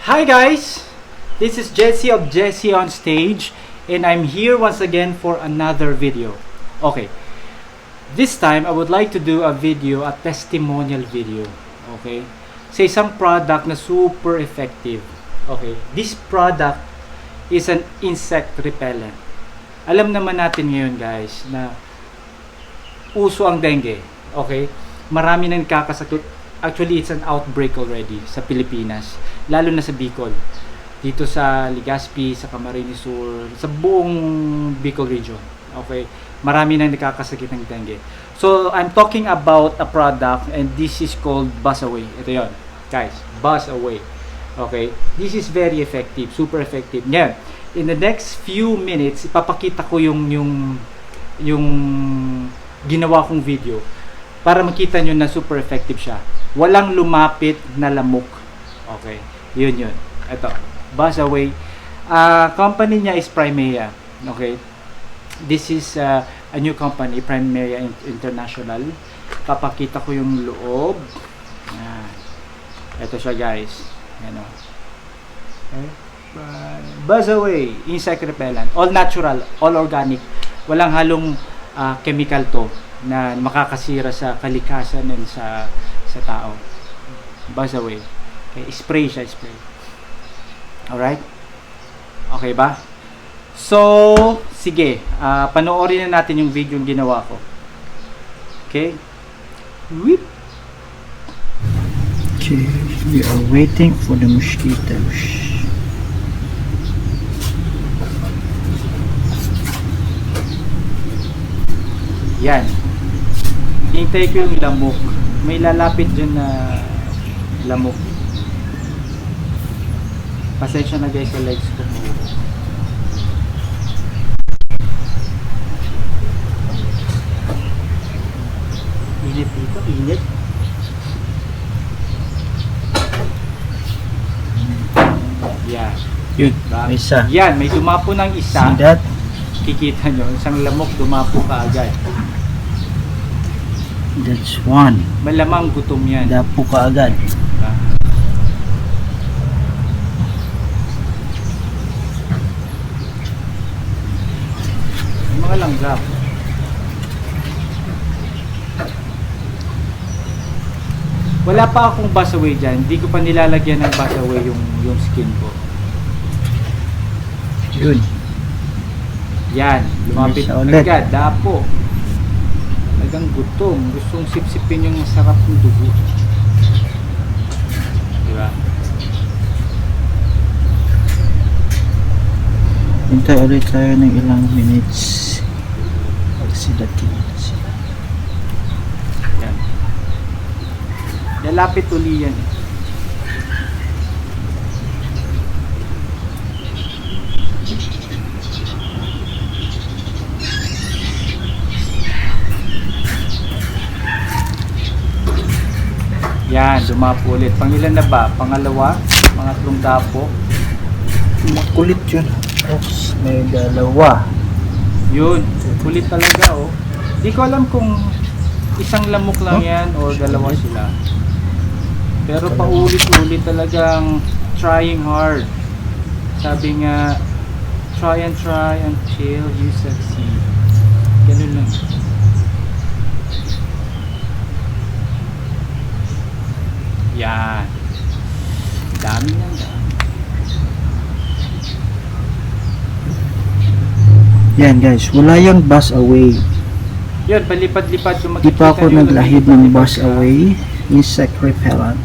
Hi guys, this is Jesse of Jesse on Stage, and I'm here once again for another video. Okay, this time I would like to do a video, a testimonial video. Okay, sa isang product na super effective. Okay, this product is an insect repellent. Alam naman natin ngayon guys na uso ang dengue. Okay, marami nang nakakasakit. Actually, it's an outbreak already sa Pilipinas, lalo na sa Bicol. Dito sa Legazpi, sa Camarines Sur, sa buong Bicol region. Okay, marami nang nakakasakit ng dengue. So, I'm talking about a product and this is called Buzz Away. Ito 'yon, guys, Buzz Away. Okay, this is very effective, super effective. Ngayon, in the next few minutes, ipapakita ko yung ginawa kong video para makita nyo na super effective siya. Walang lumapit na lamok. Okay, yun. Ito, Buzz Away. Company niya is Primea. Okay, this is a new company, Primea International. Papakita ko yung loob. Yan. Ito siya guys. Yan o. Okay. Buzz Away insect repellent, all natural, all organic, walang halong chemical to na makakasira sa kalikasan and sa tao. Buzz Away. Okay, spray siya, spray. Alright? Okay ba? So, sige, panoorin na natin yung video yung ginawa ko. Okay? Whip. Okay, we are waiting for the mosquitoes. Yan. Hintay ko yung lamok. May lalapit dyan na lamok. Pasensya na guys sa legs ko. Init dito, init. Yan. Yun, Diba? may isa. Yan, may dumapo ng isa. See that? Kikita nyo, isang lamok dumapo ka agad. That's one. Malamang gutom yan. Dapo ka agad. Diba? May mga langgam. Wala pa akong Buzz Away dyan. Hindi ko pa nilalagyan ng Buzz Away yung skin ko. Yun. Yan, lumapit May isa ulit. agad, dapo. Talagang gutom. Gustong sipsipin yung masarap ng dugo. Diba? Hintay ulit tayo ng ilang minutes. Sila tingin. Yan. Lalapit uli yan. Yan, dumapo ulit. Pangilan na ba? Pangalawa? Pangatlong dapo? Makulit yun. Oops, may dalawa. Yun, kulit talaga oh. Di ko alam kung isang lamok lang yan o dalawa sila. Pero paulit-ulit talagang trying hard. Sabi nga, try until you succeed. Ganun lang. Yan. Dami yan. Yan guys, wala yung Buzz Away. Yun, palipad-lipad. Di pa ako naglahid ng Buzz Away. Insect repellent.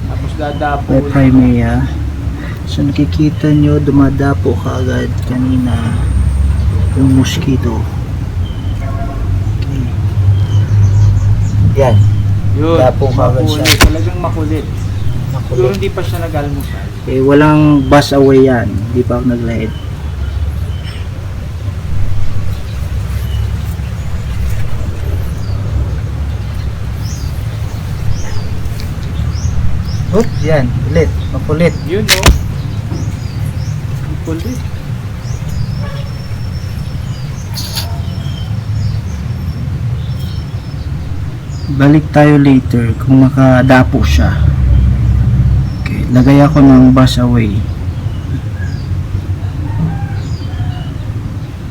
Tapos dadapo. By Primea. So nakikita nyo, dumadapo ka agad kanina yung mosquito. Okay. Yan. Yun, Dapo ka agad siya. makulit. Talagang makulit. Siguro hindi pa siya nag-almusal. Okay, walang Buzz Away yan. Di pa ako naglahid. Oop, yan. Ulit. Makulit. Yun no. Makulit. Balik tayo later kung makadapo siya. Okay. Okay, lagay ako ng buzz away.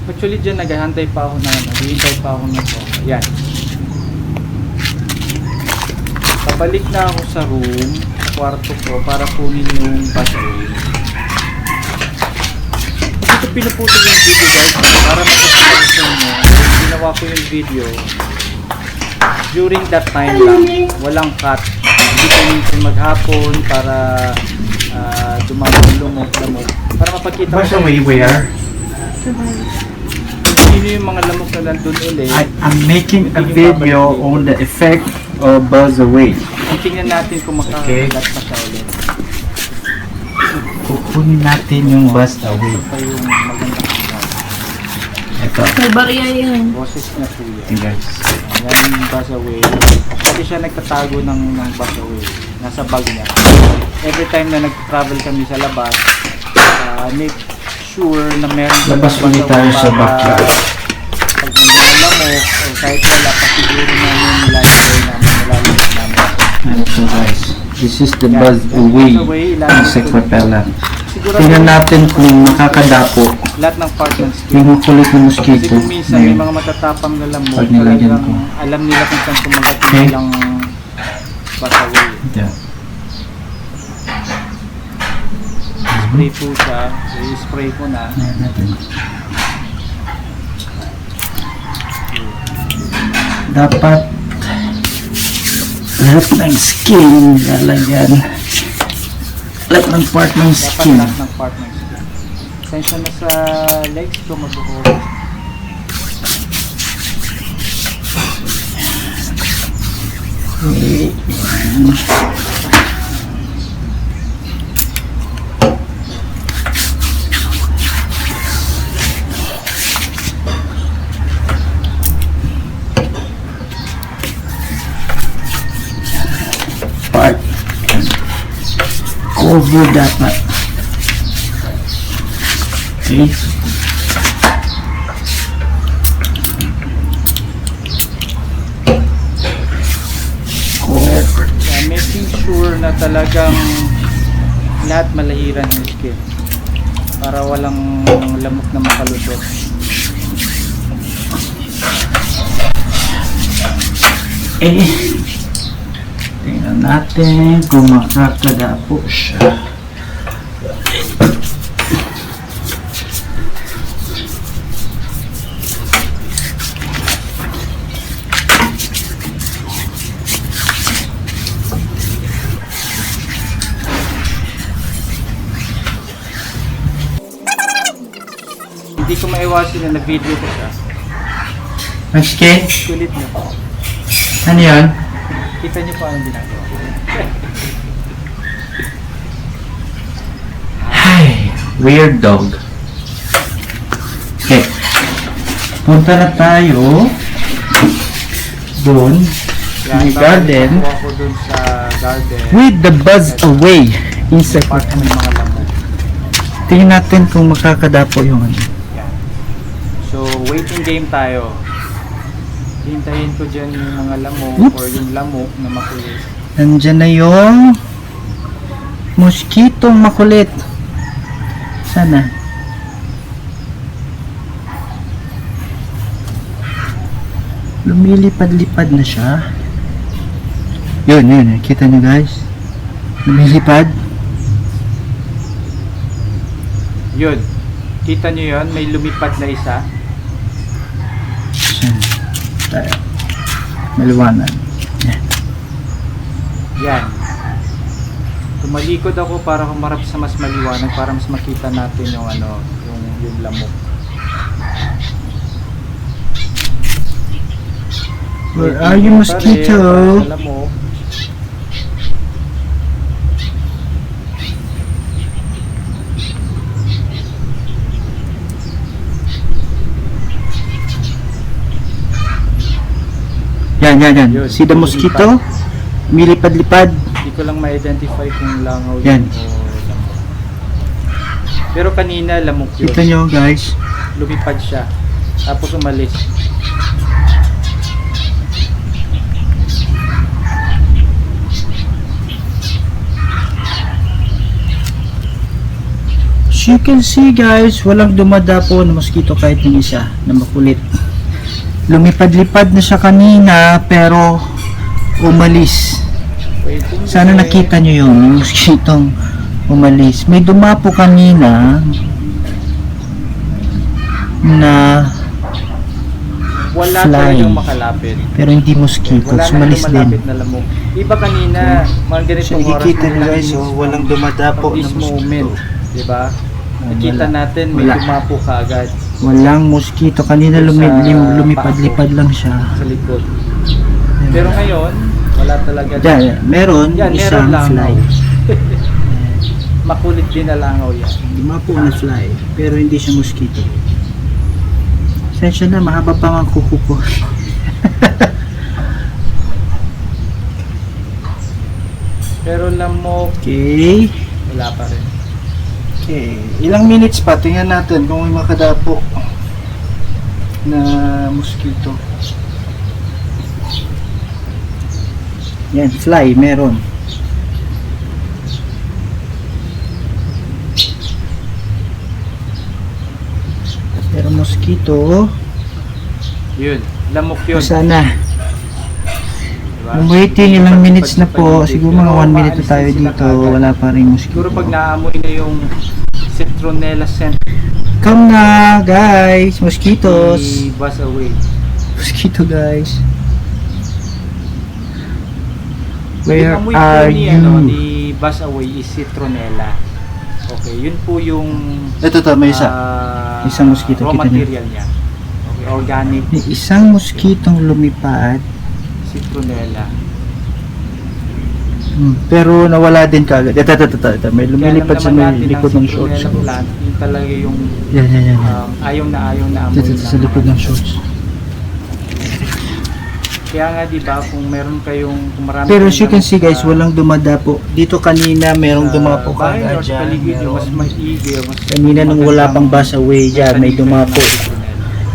Actually dyan naghahantay pa ako na naghihintay pa ako na to. Yan. Pabalik na ako sa room, sa kwarto ko para kunin yung buzz away. Ito pinuputol yung video guys para makapagpagusto nyo. Ginawa ko yung video during that time lang, walang cut. Hindi ko minsan maghapon para lumok para mapakita Buzz away where? sino yung mga lamok na nandun ulit. I'm making a video on the effect of buzz away. Tingnan natin kung makakalat pa siya ulit. Kukunin natin yung buzz away. Ito pa yung magandang Ito. May barya yan. boses na po yan. Okay guys. Ayan yung buzz away. Pwede siya nagtatago ng buzz away. Nasa bag niya. Every time na nag-travel kami sa labas, make sure na meron Labas ulit tayo sa backyard. Pag may mga lamok o kahit wala pa siguro namin nilalagay namin namin. So guys, this is the buzz away insect repellent. Tingnan natin kung makakadapo lahat ng part ng skin. yung makulit na Kasi mosquito. kung minsan may mga matatapang na lamok, Pag nilagyan talagang ko. alam nila kung saan kumagat Okay. nilang buzz away. Yeah. Spray po siya. So, i-spray ko na. Ayan natin. Dapat lahat ng skin lalagyan. Lahat ng part ng Dapat skin. lahat ng part ng skin. Sensya na sa legs ko mabuhol. Okay. Part cover dapat. Okay. Cover. Kaya making sure na talagang lahat malahiran yung skin. Para walang lamok na makalusot. Tingnan natin kung makakadapo siya. Hindi ko maiwasin na na-video ko siya. Maskin? Kulit niyo po. Ano yan? Kita niyo pa ang ginagawa. Ay, weird dog. Okay. Punta na tayo doon Yan, sa garden nakuha ko dun sa garden. with the buzz away insect Part ng mga lamok. tingnan natin kung makakadapo yung ano. Yan. So, waiting game tayo. Hintayin ko dyan yung mga lamok Oops. or yung lamok na makulit. Nandyan na yung mosquitong makulit. Sana. Lumilipad-lipad na siya. Yun. Kita nyo guys? Lumilipad. Yun. Kita nyo yun? May lumipad na isa. Yan. Tayo. Maliwanag. Yan. Yan. Tumalikod ako para humarap sa mas maliwanag para mas makita natin yung ano, yung lamok. Where are you, mosquito? Sa lamok. Yan. Yun. See the mosquito? Milipad-lipad. Hindi ko lang ma-identify kung langaw Yan. yun o lamok. Pero kanina lamok yun. Kita nyo guys. Lumipad siya. Tapos umalis. you can see guys, walang dumadapo na mosquito kahit yung isa na makulit. Lumipad-lipad na siya kanina pero umalis. Sana nakita nyo yung mosquitong umalis. May dumapo kanina na wala fly, talagang makalapit. pero hindi mosquito, Wala sumalis na din. na lamok. Iba kanina, mga ganitong oras. Nakikita nyo guys, walang dumadapo na this mosquito. moment, diba? Nakita natin, may Wala. dumapo kaagad Walang mosquito. Kanina lumipad-lipad lang siya. sa likod. Pero ngayon, wala talaga. Yan, meron Yan, isang meron fly. Makulit din na langaw yan. Dumapo na fly, pero hindi siya mosquito. Sensya na, mahaba pa ang kuko ko. Pero lamok, Okay. wala pa rin. Okay. Ilang minutes pa? Tingnan natin kung may makadapo na mosquito. Yan, fly, meron. Pero mosquito, Yun, lamok yun. sana. Diba? I'm waiting ilang minutes na po. Siguro mga 1 minute na tayo dito. Wala pa rin mosquito. Siguro pag naamoy na yung citronella scent, Come na, guys. Mosquitoes. i-buzz away. Mosquito, guys. Where Yung amoy are po ni, you? buzz away is citronella. Okay, yun po yung Ito to, may isa. Isang mosquito, raw kita niyo. material niya. Okay, organic May isang mosquitong lumipad. citronella. Pero nawala din kagad. Ito. May lumilipad sa may likod ng shorts. Plant, yun talaga yung Yan. ayaw na amoy. Ito sa likod ng shorts. Kaya nga diba, kung meron kung marami Pero as you kayong can see guys, sa- walang dumadapo. Dito kanina merong sa dumapo bahay kagad or sa dyan. paligid yung mas Meron. maigil, mas Kanina nung wala pang bus away dyan, may dumapo.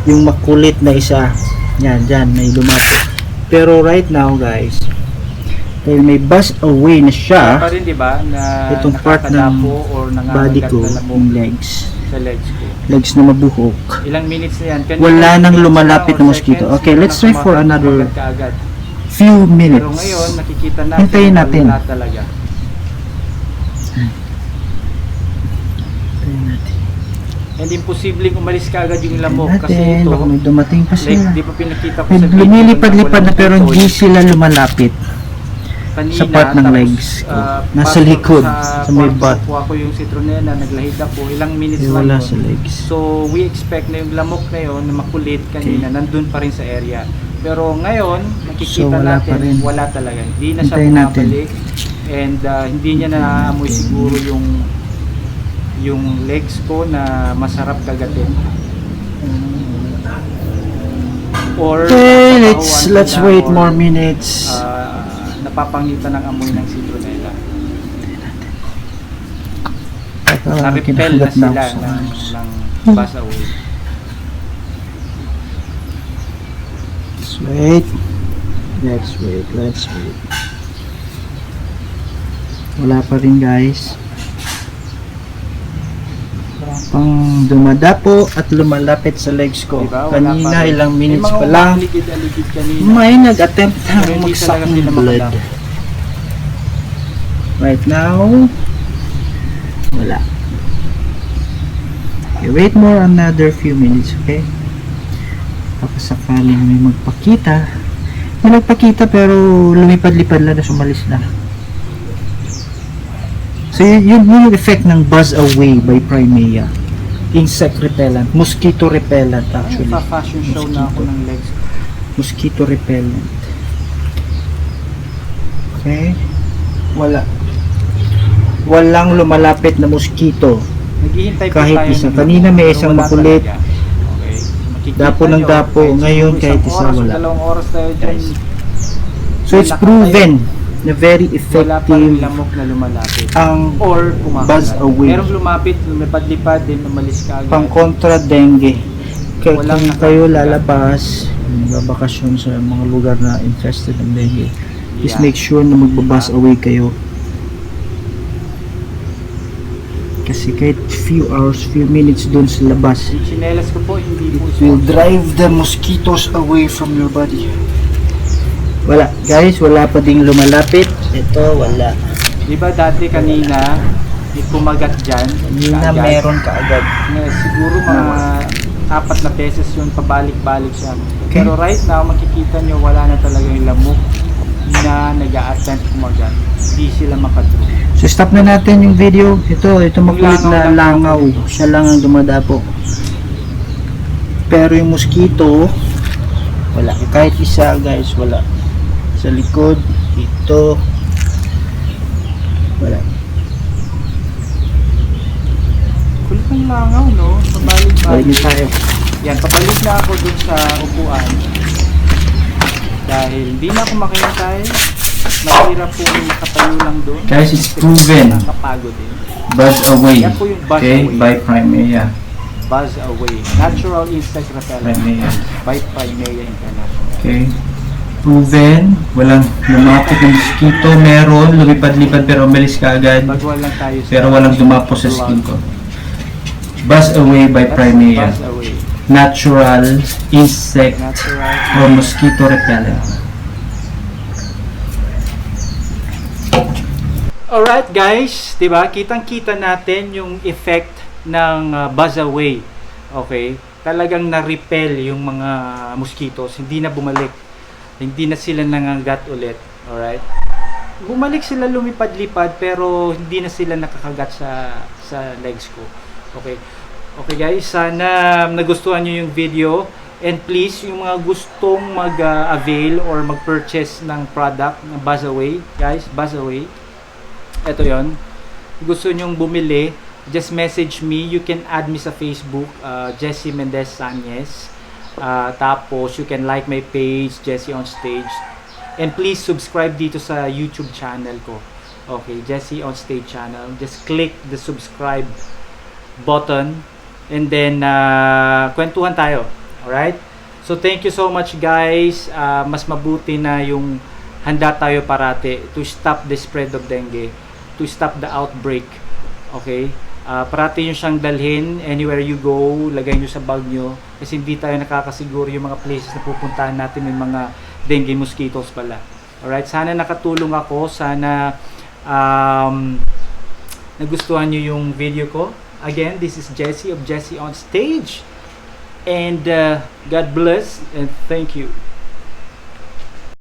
Yung makulit na isa. Yan, dyan, may dumapo. Pero right now guys, dahil may bus away na siya, pa rin diba na itong part ng nakakadapo or body nangangagat ko, na lamok yung legs. sa legs ko. Legs na mabuhok. Ilang minutes na yan. Kanina, Wala nang minutes lumalapit lang na or mosquito. seconds, Okay, let's try for another kumagat kaagad. few minutes. Pero ngayon, nakikita natin, Hintayin natin. wala talaga. Hintayin natin. And imposibleng umalis kaagad yung lamok Hintayin kasi natin. ito, Baka may dumating pa like, sila. di pa pinakita ko May sa video. lumilipad-lipad na pero hindi Kanina, sila lumalapit sa part ng tapos, legs ko. Nasa pasok likod, sa sa may kwarto, butt. kuha ko yung citronella, naglahid ako, ilang minutes Eh, lang wala yun. sa legs. So, we expect na yung lamok na yun, na makulit kanina, nandun pa rin sa area. Pero ngayon, So, nakikita wala pa rin. natin, wala talaga. Hindi na siya Hintayin natin. bumabalik. And hindi niya naaamoy siguro yung legs ko na masarap kagatin. Or Okay, napapahuwan let's sila wait or, more minutes. napapangitan ng amoy ng citronella. Kinakagat Na-repel na na sila ako sa ng buzz away. Let's wait. Wala pa rin guys. Pang dumadapo at lumalapit sa legs ko. Diba? Wala Kanina pa rin. ilang minutes May mga pa lang, umaligid-aligid kanina. may nag-attempt Pero na hindi magsak talaga ng sila blood. makalapit. Right now, wala. Okay, wait more another few minutes, okay? Pakasakaling may magpakita. May nagpakita pero lumipad-lipad lang na sumalis na. So yun yung effect ng buzz away by Primea. Insect repellent, mosquito repellent actually. Fashion show na ako ng legs. Mosquito repellent. Okay? Walang lumalapit na mosquito. Naghihintay pa Kahit tayo isa. ng Kanina lamok, may pero isang wala makulit. talaga. Okay. Makikita Dapo ng nyo, dapo. Ngayon, siguro kahit isang isa, oras o wala. 2 oras tayo dyan. Guys. So it's proven na very Wala pa rin effective lamok na lumalapit. ang Or kumakagat. buzz away. Merong lumapit, lumipad-lipad din, umalis ka agad. pang kontra dengue. Kaya Walang kung kayo nakakita. lalabas, babakasyon sa mga lugar na infested ng dengue, please Yeah. make sure na magbabuzz away kayo. kasi kahit few hours, few minutes doon sa labas, Yung chinelas ko po, hindi po will drive the mosquitoes away from your body. Wala guys, wala pa ding lumalapit. Ito wala. Diba dati kanina, may kumagat dyan. Kanina kaagad. meron kaagad. Siguro mga 4 na beses yun, pabalik-balik siya. Okay. Pero right now, makikita nyo, wala na talaga yung lamok na nag-a-attempt kumagat. Hindi sila makadro. So stop na natin yung video. Ito makulit na langaw. Siya lang ang dumadapo. Pero yung mosquito, wala. Kahit isa guys, wala. Sa likod, dito, wala. Kulit ng langaw, no? Balik Pabalik-balik. na tayo. Yan, papalik na ako dun sa upuan. Dahil hindi na ako makihintay. Mahirap po yung nakatayo lang doon. Guys, it's proven. Nakapagod eh. Buzz away. Yan po yung buzz Okay, away. by Primea. Buzz away. Natural insect repellent. Primea. By Primea International. Okay. Proven. Walang lumapit ng mosquito. Meron. Lumipad-lipad pero umalis ka agad. Bagwal lang tayo sa Pero walang dumapo sa skin ko. Buzz away by That's Primea. Buzz away. Natural insect Natural. or mosquito repellent. Alright guys, 'di ba? Kitang-kita natin yung effect ng buzz away. Okay? Talagang na-repel yung mga mosquitoes, hindi na bumalik. Hindi na sila nangangagat ulit. Alright? Bumalik sila lumipad-lipad pero hindi na sila nakakagat sa legs ko. Okay? Okay guys, sana nagustuhan nyo yung video. And please, yung mga gustong mag-avail or mag-purchase ng product ng Buzz Away, guys, Buzz Away. Ito yon. Gusto nyong bumili, just message me. You can add me sa Facebook, Jesse Mendez Sanyes. Tapos, you can like my page, Jesse on Stage. And please, subscribe dito sa YouTube channel ko. Okay, Jesse on Stage channel. Just click the subscribe button. And then, kwentuhan tayo. Alright? So, thank you so much guys. Mas mabuti na yung handa tayo parati to stop the spread of dengue. To stop the outbreak. Okay? Parati nyo siyang dalhin. Anywhere you go, lagay nyo sa bag nyo. Kasi hindi tayo nakakasiguro yung mga places na pupuntahan natin may mga dengue mosquitoes pala. Alright? Sana nakatulong ako. Sana nagustuhan nyo yung video ko. Again, this is Jesse of Jesse on Stage. And God bless and thank you.